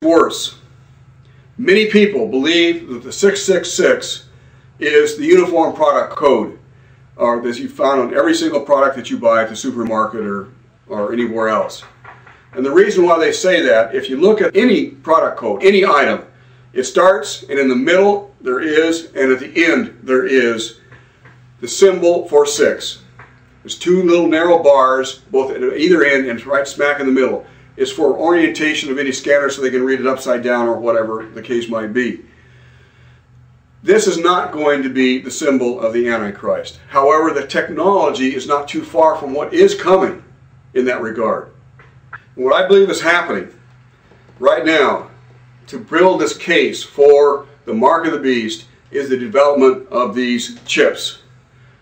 Worse, many people believe that the 666 is the uniform product code that you found on every single product that you buy at the supermarket or anywhere else. And the reason why they say that, if you look at any product code, any item, it starts and in the middle there is, and at the end there is the symbol for 6. There's two little narrow bars, both at either end, and it's right smack in the middle. It's for orientation of any scanner so they can read it upside down or whatever the case might be. This is not going to be the symbol of the Antichrist. However, the technology is not too far from what is coming in that regard. What I believe is happening right now to build this case for the mark of the beast is the development of these chips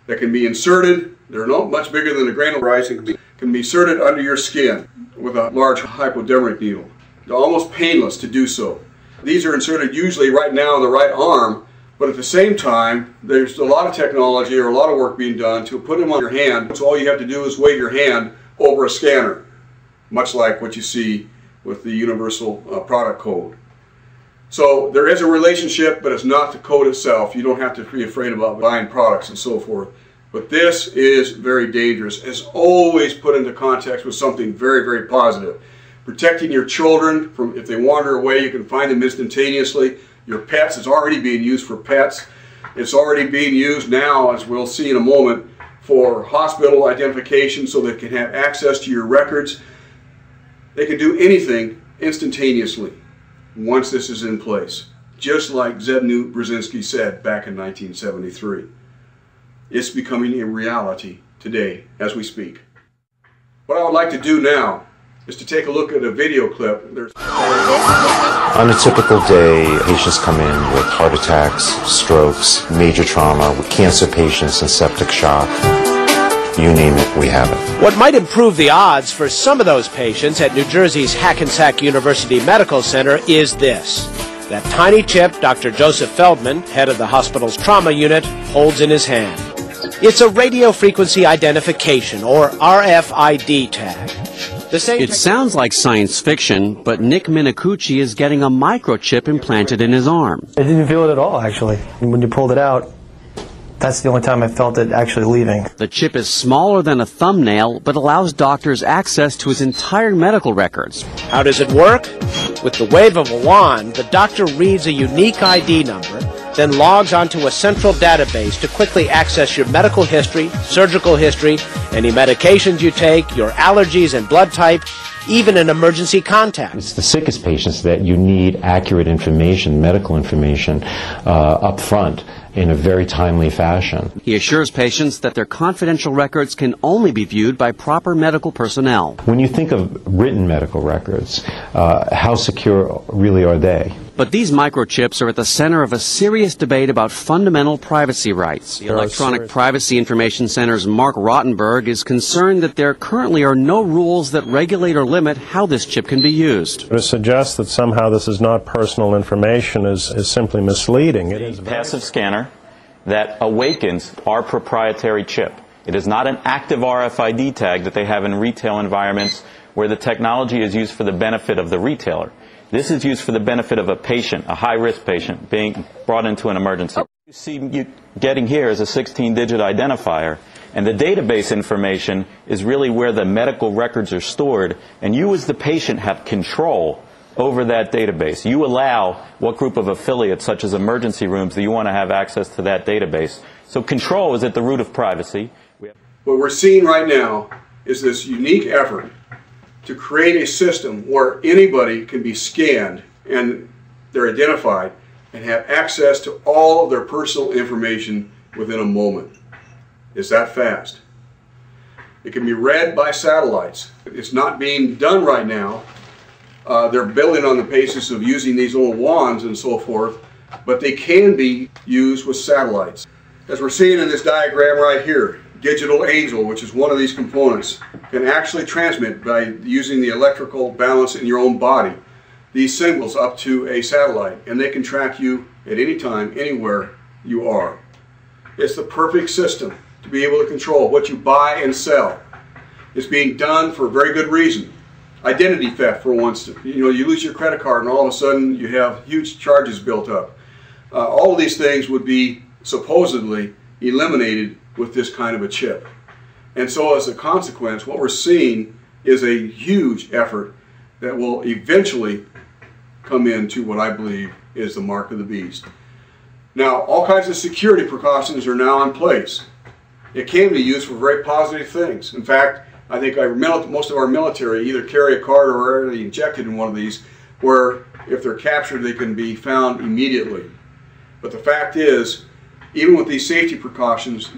that can be inserted. They're not much bigger than a grain of rice and can be inserted under your skin with a large hypodermic needle. They're almost painless to do so. These are inserted usually right now in the right arm, but at the same time there's a lot of technology or a lot of work being done to put them on your hand, so all you have to do is wave your hand over a scanner, much like what you see with the universal product code. So there is a relationship, but it's not the code itself. You don't have to be afraid about buying products and so forth. But this is very dangerous. It's always put into context with something very, very positive. Protecting your children from, if they wander away, you can find them instantaneously. Your pets, it's already being used for pets. It's already being used now, as we'll see in a moment, for hospital identification so they can have access to your records. They can do anything instantaneously once this is in place, just like Zbigniew Brzezinski said back in 1973. It's becoming a reality today as we speak. What I would like to do now is to take a look at a video clip. On a typical day, patients come in with heart attacks, strokes, major trauma, with cancer patients and septic shock. You name it, we have it. What might improve the odds for some of those patients at New Jersey's Hackensack University Medical Center is this: that tiny chip Dr. Joseph Feldman, head of the hospital's trauma unit, holds in his hand. It's a radio frequency identification, or RFID tag. It sounds like science fiction, but Nick Minicucci is getting a microchip implanted in his arm. I didn't feel it at all, actually. When you pulled it out, that's the only time I felt it actually leaving. The chip is smaller than a thumbnail, but allows doctors access to his entire medical records. How does it work? With the wave of a wand, the doctor reads a unique ID number, then logs onto a central database to quickly access your medical history, surgical history, any medications you take, your allergies and blood type, even an emergency contact. It's the sickest patients that you need accurate information, medical information, up front in a very timely fashion. He assures patients that their confidential records can only be viewed by proper medical personnel. When you think of written medical records, how secure really are they? But these microchips are at the center of a serious debate about fundamental privacy rights. The Electronic Privacy Information Center's Mark Rottenberg is concerned that there currently are no rules that regulate or limit how this chip can be used. To suggest that somehow this is not personal information is simply misleading. It is a passive scanner that awakens our proprietary chip. It is not an active RFID tag that they have in retail environments where the technology is used for the benefit of the retailer. This is used for the benefit of a patient, a high-risk patient, being brought into an emergency. What you see you getting here is a 16-digit identifier, and the database information is really where the medical records are stored, and you as the patient have control over that database. You allow what group of affiliates, such as emergency rooms, that you want to have access to that database. So control is at the root of privacy. What we're seeing right now is this unique effort to create a system where anybody can be scanned and they're identified and have access to all of their personal information within a moment. It's that fast. It can be read by satellites. It's not being done right now. They're building on the basis of using these little wands and so forth, but they can be used with satellites. As we're seeing in this diagram right here, Digital Angel, which is one of these components, can actually transmit by using the electrical balance in your own body these signals up to a satellite, and they can track you at any time, anywhere you are. It's the perfect system to be able to control what you buy and sell. It's being done for a very good reason. Identity theft, for instance. You lose your credit card and all of a sudden you have huge charges built up. All of these things would be supposedly eliminated with this kind of a chip. And so as a consequence, what we're seeing is a huge effort that will eventually come into what I believe is the mark of the beast. Now, all kinds of security precautions are now in place. It can be used for very positive things. In fact, I think most of our military either carry a card or are already injected in one of these, where if they're captured, they can be found immediately. But the fact is, even with these safety precautions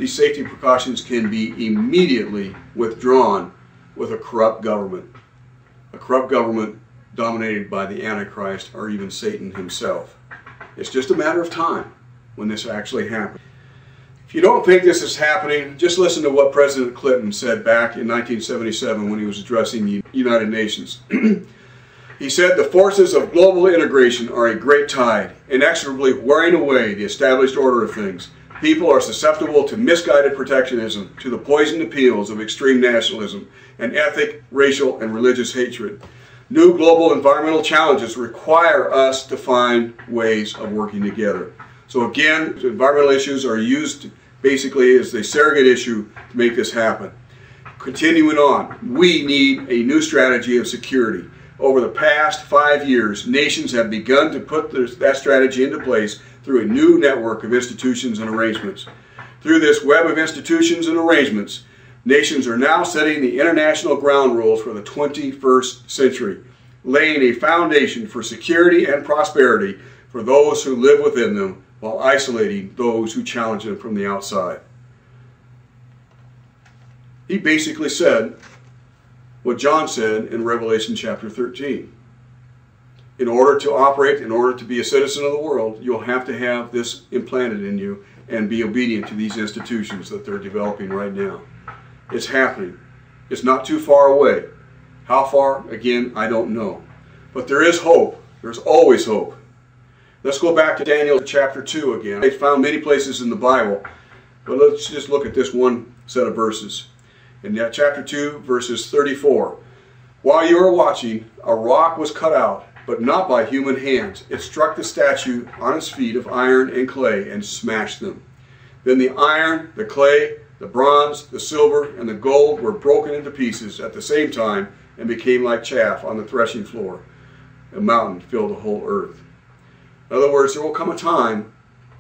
can be immediately withdrawn with a corrupt government. A corrupt government dominated by the Antichrist or even Satan himself. It's just a matter of time when this actually happens. If you don't think this is happening, just listen to what President Clinton said back in 1977 when he was addressing the United Nations. He said, "The forces of global integration are a great tide, inexorably wearing away the established order of things. People are susceptible to misguided protectionism, to the poisoned appeals of extreme nationalism, and ethnic, racial, and religious hatred. New global environmental challenges require us to find ways of working together." So again, environmental issues are used basically as the surrogate issue to make this happen. Continuing on, we need a new strategy of security. Over the past 5 years, nations have begun to put that strategy into place through a new network of institutions and arrangements. Through this web of institutions and arrangements, nations are now setting the international ground rules for the 21st century, laying a foundation for security and prosperity for those who live within them, while isolating those who challenge them from the outside. He basically said what John said in Revelation chapter 13. In order to operate, in order to be a citizen of the world, you'll have to have this implanted in you and be obedient to these institutions that they're developing right now. It's happening. It's not too far away. How far? Again, I don't know. But there is hope. There's always hope. Let's go back to Daniel chapter 2 again. I found many places in the Bible, but let's just look at this one set of verses. In that chapter 2, verses 34. "While you were watching, a rock was cut out, but not by human hands. It struck the statue on its feet of iron and clay and smashed them. Then the iron, the clay, the bronze, the silver, and the gold were broken into pieces at the same time and became like chaff on the threshing floor. A mountain filled the whole earth." In other words, there will come a time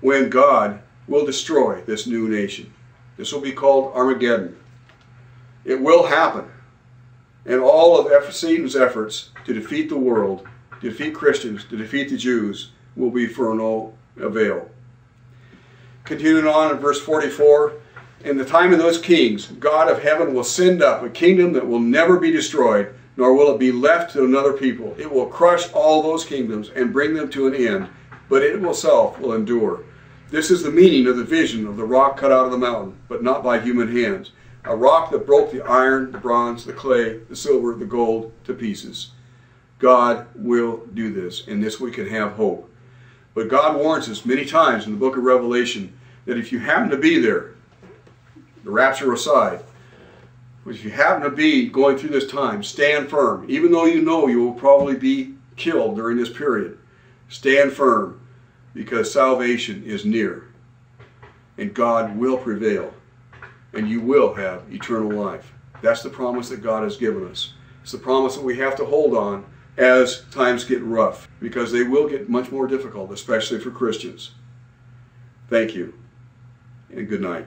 when God will destroy this new nation. This will be called Armageddon. It will happen. And all of Satan's efforts to defeat the world, to defeat Christians, to defeat the Jews, will be for no avail. Continuing on in verse 44, "In the time of those kings, God of heaven will send up a kingdom that will never be destroyed, nor will it be left to another people. It will crush all those kingdoms and bring them to an end, but it itself will endure. This is the meaning of the vision of the rock cut out of the mountain, but not by human hands. A rock that broke the iron, the bronze, the clay, the silver, the gold to pieces." God will do this. In this we can have hope. But God warns us many times in the book of Revelation that if you happen to be there, the rapture aside, if you happen to be going through this time, stand firm. Even though you know you will probably be killed during this period, stand firm, because salvation is near. And God will prevail. And you will have eternal life. That's the promise that God has given us. It's the promise that we have to hold on as times get rough, because they will get much more difficult, especially for Christians. Thank you, and good night.